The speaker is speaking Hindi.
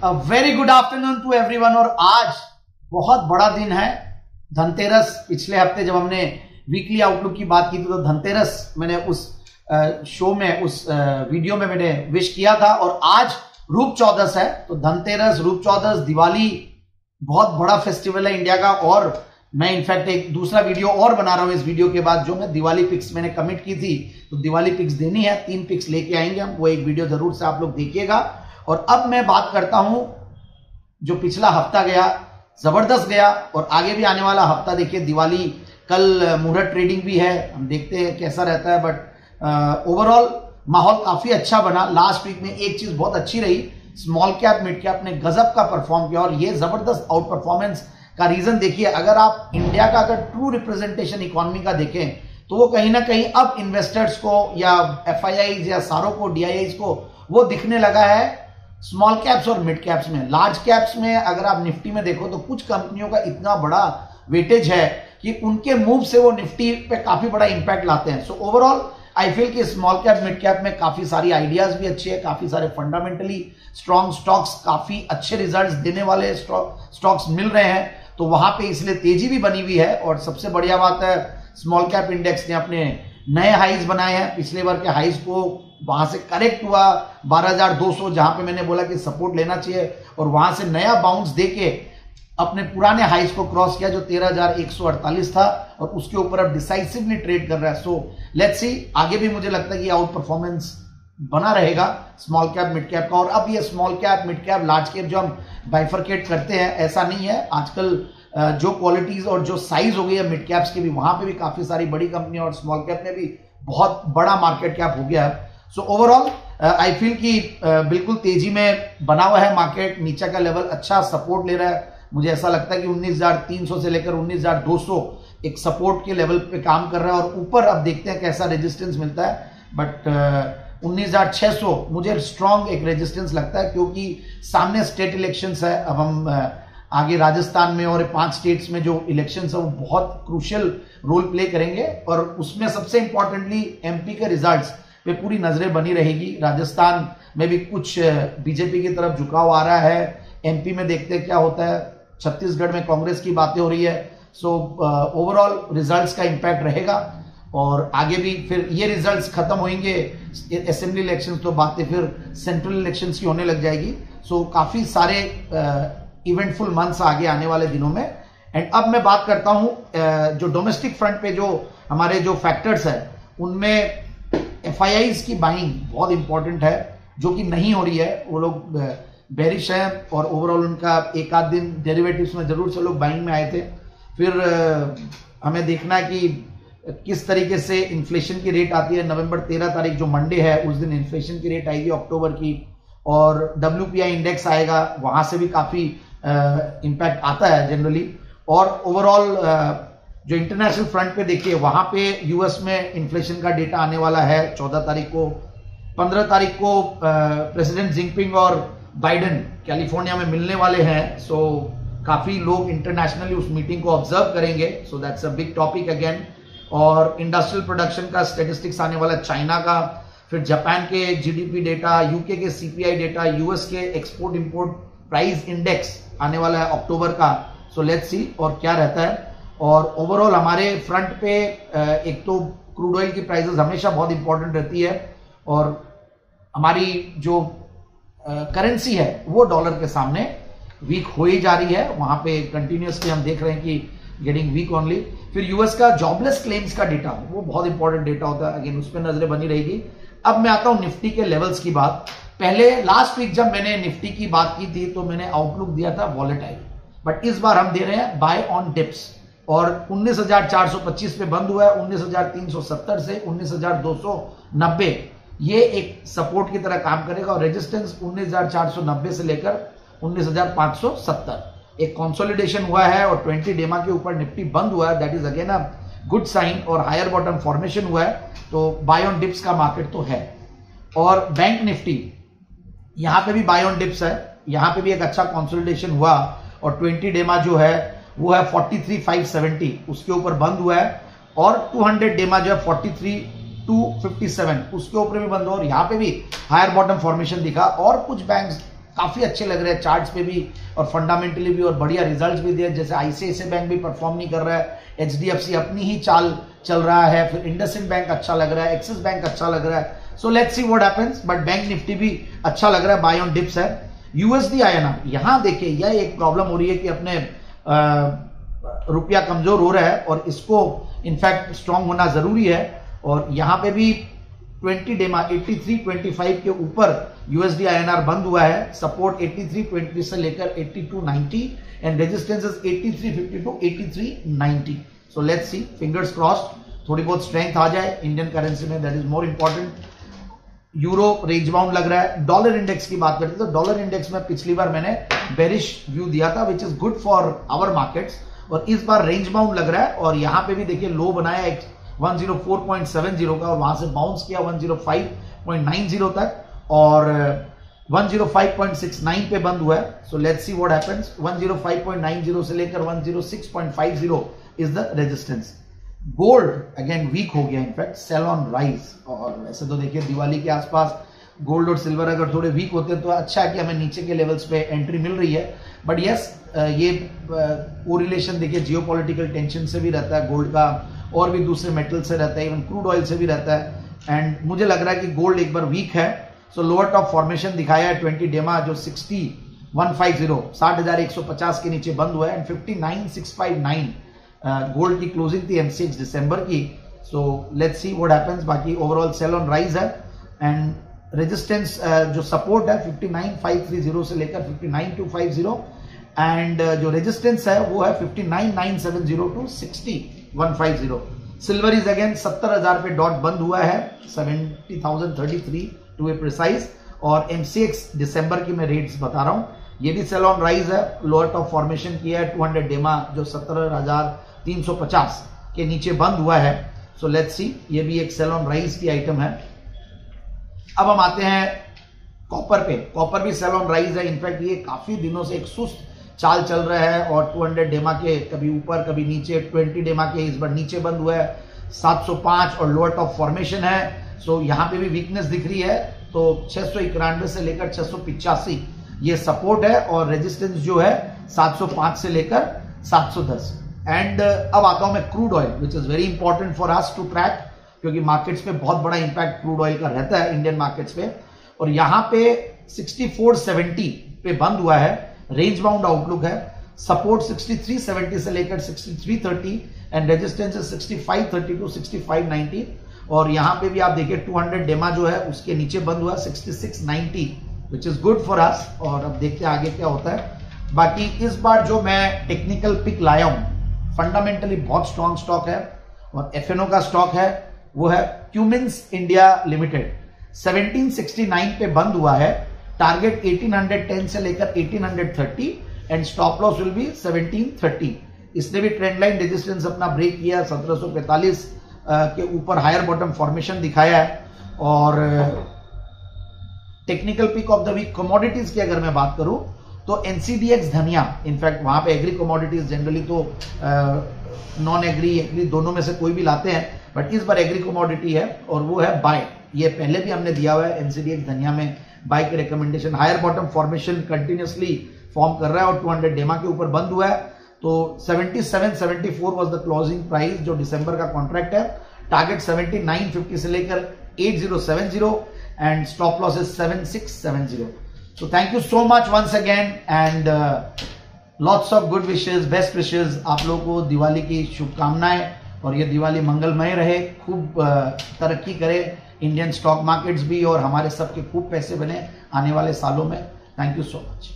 Very good afternoon to everyone. और आज बहुत बड़ा दिन है, धनतेरस। पिछले हफ्ते जब हमने वीकली आउटलुक की बात की थी तो धनतेरस मैंने उस शो में, उस वीडियो में मैंने विश किया था। और आज रूप चौदस है, तो धनतेरस, रूप चौदस, दिवाली बहुत बड़ा फेस्टिवल है इंडिया का। और मैं इनफैक्ट एक दूसरा वीडियो और बना रहा हूं इस वीडियो के बाद, जो मैं दिवाली पिक्स मैंने कमिट की थी, तो दिवाली पिक्स देनी है, 3 पिक्स लेके आएंगे हम। वो एक वीडियो जरूर से आप लोग देखिएगा। और अब मैं बात करता हूं, जो पिछला हफ्ता गया जबरदस्त गया, और आगे भी आने वाला हफ्ता देखिए। दिवाली कल मुहूर्त ट्रेडिंग भी है, हम देखते हैं कैसा रहता है। बट ओवरऑल माहौल काफी अच्छा बना। लास्ट वीक में एक चीज बहुत अच्छी रही, स्मॉल कैप मिड कैप ने गजब का परफॉर्म किया। और ये जबरदस्त आउट परफॉर्मेंस का रीजन देखिए, अगर आप इंडिया का अगर ट्रू रिप्रेजेंटेशन इकोनॉमी का देखें तो वो कहीं ना कहीं अब इन्वेस्टर्स को या एफआईआईज या सारों को, डीआईआईज को वो दिखने लगा है स्मॉल कैप्स और मिड कैप्स में। लार्ज कैप्स में अगर आप निफ्टी में देखो तो कुछ कंपनियों का इतना बड़ा वेटेज है कि उनके मूव से वो निफ्टी पे काफी बड़ा इंपैक्ट लाते हैं। सो ओवरऑल आई फील कि स्मॉल कैप मिड कैप में काफी सारी आइडियाज भी अच्छी है, काफी सारे फंडामेंटली स्ट्रॉन्ग स्टॉक्स, काफी अच्छे रिजल्ट्स देने वाले स्टॉक्स मिल रहे हैं, तो वहां पे इसलिए तेजी भी बनी हुई है। और सबसे बढ़िया बात है, स्मॉल कैप इंडेक्स ने अपने नए हाइज बनाए हैं। पिछले बार के हाइज को वहां से करेक्ट हुआ 12,200, जहां पे मैंने बोला कि सपोर्ट लेना चाहिए, और वहां से नया बाउंस देके अपने पुराने हाइज को क्रॉस किया जो 13,148 था, और उसके ऊपर अब डिसाइसिवली ट्रेड कर रहा है। सो लेट्स सी, आगे भी मुझे लगता है कि आउट परफॉर्मेंस बना रहेगा स्मॉल कैप मिड कैप का। और अब ये small cap mid cap large cap जो हम बाइफरकेट करते हैं, ऐसा नहीं है। आजकल जो क्वालिटीज और जो साइज हो गई है मिड कैप्स की भी, वहां पे भी काफी सारी बड़ी कंपनियां, और स्मॉल कैप में भी बहुत बड़ा मार्केट कैप हो गया है। सो ओवरऑल आई फील कि बिल्कुल तेजी में बना हुआ है मार्केट। नीचे का लेवल अच्छा सपोर्ट ले रहा है। मुझे ऐसा लगता है कि 19,300 से लेकर 19,200 एक सपोर्ट के लेवल पे काम कर रहा है, और ऊपर अब देखते हैं कैसा रेजिस्टेंस मिलता है। बट 19,600 मुझे स्ट्रॉन्ग एक रेजिस्टेंस लगता है, क्योंकि सामने स्टेट इलेक्शंस है। अब हम आगे राजस्थान में और 5 स्टेट्स में जो इलेक्शंस है वो बहुत क्रूशियल रोल प्ले करेंगे, और उसमें सबसे इंपॉर्टेंटली एमपी के रिजल्ट्स पे पूरी नजरें बनी रहेगी। राजस्थान में भी कुछ बीजेपी की तरफ झुकाव आ रहा है, एमपी में देखते हैं क्या होता है, छत्तीसगढ़ में कांग्रेस की बातें हो रही है। सो ओवरऑल रिजल्ट्स का इंपैक्ट रहेगा, और आगे भी फिर ये रिजल्ट्स खत्म होंगे असेंबली इलेक्शंस, तो बातें फिर सेंट्रल इलेक्शंस की होने लग जाएगी। सो काफी सारे इवेंटफुल मंथ्स आगे आने वाले दिनों में। एंड अब मैं बात करता हूं जो डोमेस्टिक फ्रंट पे जो हमारे जो फैक्टर्स है, उनमें एफआईआईज की बाइंग बहुत इंपॉर्टेंट है, जो कि नहीं हो रही है। वो लोग बेरिश है, और ओवरऑल उनका एक आध दिन डेरिवेटिव्स में जरूर से लोग बाइंग में आए थे। फिर हमें देखना है कि किस तरीके से इन्फ्लेशन की रेट आती है। नवंबर 13 तारीख जो मंडे है, उस दिन इन्फ्लेशन की रेट आएगी अक्टूबर की, और WPI इंडेक्स आएगा, वहां से भी काफी इंपैक्ट आता है जनरली। और ओवरऑल जो इंटरनेशनल फ्रंट पे देखिए, वहां पे यूएस में इन्फ्लेशन का डेटा आने वाला है 14 तारीख को। 15 तारीख को प्रेसिडेंट जिनपिंग और बाइडेन कैलिफोर्निया में मिलने वाले हैं। सो काफी लोग इंटरनेशनली उस मीटिंग को ऑब्जर्व करेंगे। So that's a big topic again. और इंडस्ट्रियल प्रोडक्शन का स्टेटिस्टिक्स आने वाला चाइना का, फिर जापान के जीडीपी डेटा, यूके के सीपीआई डेटा, यूएस के एक्सपोर्ट इंपोर्ट प्राइस इंडेक्स आने वाला है अक्टूबर का। सो लेट्स सी और क्या रहता है। और ओवरऑल हमारे फ्रंट पे एक तो क्रूड ऑयल की प्राइसेस हमेशा बहुत इंपॉर्टेंट रहती है, और हमारी जो करेंसी है वो डॉलर के सामने वीक हो ही जा रही है। वहां पे कंटिन्यूसली हम देख रहे हैं कि गेटिंग वीक ओनली। फिर यूएस का जॉबलेस क्लेम्स का डेटा, वो बहुत इंपॉर्टेंट डेटा होता है, अगेन उस पर नजरें बनी रहेगी। अब मैं आता हूं निफ्टी के लेवल्स की बात। पहले लास्ट वीक जब मैंने निफ्टी की बात की थी तो मैंने आउटलुक दिया था वॉलेटाइल, बट इस बार हम दे रहे हैं बाय ऑन डिप्स। और 19,425 पे बंद हुआ है, 19,370 से 19,290 ये एक सपोर्ट की तरह काम करेगा, और रेजिस्टेंस 19,490 से लेकर 19,570 एक कंसोलिडेशन हुआ है, और 20 डेमा के ऊपर निफ्टी बंद हुआ है। That is again a good sign, और हायर बॉटम फॉर्मेशन हुआ है, तो बाय ऑन डिप्स का मार्केट तो है। और बैंक निफ्टी यहां पे भी बाय ऑन डिप्स है, यहां पे भी एक अच्छा कंसोलिडेशन हुआ, और 20 डेमा जो है वो है 43,570, उसके ऊपर बंद हुआ है। और 200 डेमा जो है 43,257 उसके ऊपर भी बंद हुआ, और यहां पे भी हायर बॉटम फॉर्मेशन दिखा। और कुछ बैंक्स काफी अच्छे लग रहे हैं चार्ट्स पे भी और फंडामेंटली भी, और बढ़िया रिजल्ट्स भी दिए। जैसे आईसीआईसीआई बैंक भी परफॉर्म नहीं कर रहा है, एचडीएफसी अपनी ही चाल चल रहा है, फिर इंडसइंड बैंक अच्छा लग रहा है, एक्सिस बैंक अच्छा लग रहा है। So let's see what happens, but bank Nifty भी अच्छा लग रहा है, बाय ऑन डिप्स है। यूएसडी आईएनआर, यहां देखिए यह एक प्रॉब्लम हो रही है कि अपने रुपया कमजोर हो रहा है और इसको इनफैक्ट स्ट्रांग होना जरूरी है। और यहां पे भी 20 डेमा 83.25 के ऊपर यूएसडी आईएनआर बंद हुआ है। सपोर्ट 83.20 से लेकर 82.90 and resistance is 83.50 to 83.90। So let's see, fingers crossed, थोड़ी बहुत स्ट्रेंथ आ जाए इंडियन करेंसी में, that is more important. Euro range bound लग रहा है। डॉलर इंडेक्स की बात करते हैं तो डॉलर इंडेक्स में पिछली बार मैंने बेरिश व्यू दिया था, which is good for our markets, और इस बार रेंज बाउंड लग रहा है। और यहां पे भी देखिए लो बनाया 104.70 का और वहां से बाउंस किया 105.90 तक और 105.69 पे बंद हुआ है। So let's see what happens. 105.90 से लेकर 106.50 is the resistance. Gold again weak हो गया, इनफैक्ट सेल ऑन राइज। और वैसे तो देखिए दिवाली के आसपास गोल्ड और सिल्वर अगर थोड़े वीक होते हैं तो अच्छा है कि हमें नीचे के लेवल्स पे एंट्री मिल रही है। बट यस, ये कोरिलेशन देखिए जियोपॉलिटिकल टेंशन से भी रहता है गोल्ड का, और भी दूसरे मेटल से रहता है, इवन क्रूड ऑयल से भी रहता है। एंड मुझे लग रहा है कि गोल्ड एक बार वीक है। सो लोअर टॉप फॉर्मेशन दिखाया है 20 डेमा जो 60,150 के नीचे बंद हुआ है एंड 59,659 गोल्ड की क्लोजिंग थी एमसीएक्स दिसंबर की। सो लेट्स सी व्हाट हैपेंस। बाकी ओवरऑल सेल ऑन राइज है एंड रेजिस्टेंस जो सपोर्ट है 59,530 से लेकर 59,250 एंड जो रेजिस्टेंस है वो है 59,970 टू 60,150। सिल्वर इज अगेन 70,000 पे डॉट बंद हुआ है, 70,033 टू ए प्रिसाइज। और एमसीएक्स दिसंबर की मैं रेट्स बता रहा हूं, ये भी सेल ऑन राइज है। लोअर टॉप फॉर्मेशन किया है 200 डेमा जो 17,350 के नीचे बंद हुआ है। सो लेट्स सी, ये भी एक सेल ऑन राइज की आइटम है। अब हम आते हैं कॉपर पे। कॉपर भी सेल ऑन राइज है, इनफैक्ट ये काफी दिनों से एक सुस्त चाल चल रहा है और 200 डेमा के कभी ऊपर कभी नीचे, 20 डेमा के इस बार नीचे बंद हुआ है 705 और लोअर टॉप फॉर्मेशन है। सो यहां पे भी वीकनेस दिख रही है। तो 691 से लेकर 685 ये सपोर्ट है और रेजिस्टेंस जो है 705 से लेकर 710। एंड अब आता हूं मैं crude oil, which is very important for us to track, क्योंकि मार्केट्स पे बहुत बड़ा इंपैक्ट क्रूड ऑयल का रहता है इंडियन मार्केट्स पे। और यहां पे 6470 पे बंद हुआ है, रेंज बाउंड आउटलुक है। सपोर्ट 6370 से लेकर 6330 एंड रेजिस्टेंस 6530 टू 6590। और यहां पे भी आप देखिए 200 डेमा जो है उसके नीचे बंद हुआ 6690, विच इज गुड फॉर अस। और अब देखते हैं आगे क्या होता है। बाकी इस बार जो मैं टेक्निकल पिक लाया हूं, फंडामेंटली बहुत स्ट्रॉन्ग स्टॉक है और एफएनओ का स्टॉक है, वो है क्यूमिंस इंडिया लिमिटेड। 1769 पे बंद हुआ है, टारगेट 1810 से लेकर 1830 and stop loss will be 1730। इसने भी ट्रेंड लाइन रेजिस्टेंस अपना ब्रेक किया, 1745 के ऊपर हायर बॉटम फॉर्मेशन दिखाया है। और technical pick of the week commodities की अगर मैं बात करूं तो एनसीडीएक्स धनिया, इनफैक्ट वहां पे एग्री कमोडिटीज जनरली तो नॉन एग्री एग्री दोनों में से कोई भी लाते हैं, बट इस बार एग्री कमोडिटी है और वो है बाय। ये पहले भी हमने दिया हुआ है एनसीडीएक्स धनिया में बाय के recommendation. Higher bottom formation continuously form कर रहा है और 200 डेमा के ऊपर बंद हुआ है। तो 7774 वाज द क्लोजिंग प्राइस जो दिसंबर का कॉन्ट्रैक्ट है। टारगेट 7950 से लेकर 8070 and stop loss is 7670। So thank you so much once again and lots of good wishes, best wishes। आप लोगों को दिवाली की शुभकामनाएं और ये दिवाली मंगलमय रहे, खूब तरक्की करे इंडियन स्टॉक मार्केट्स भी और हमारे सबके खूब पैसे बने आने वाले सालों में। Thank you so much.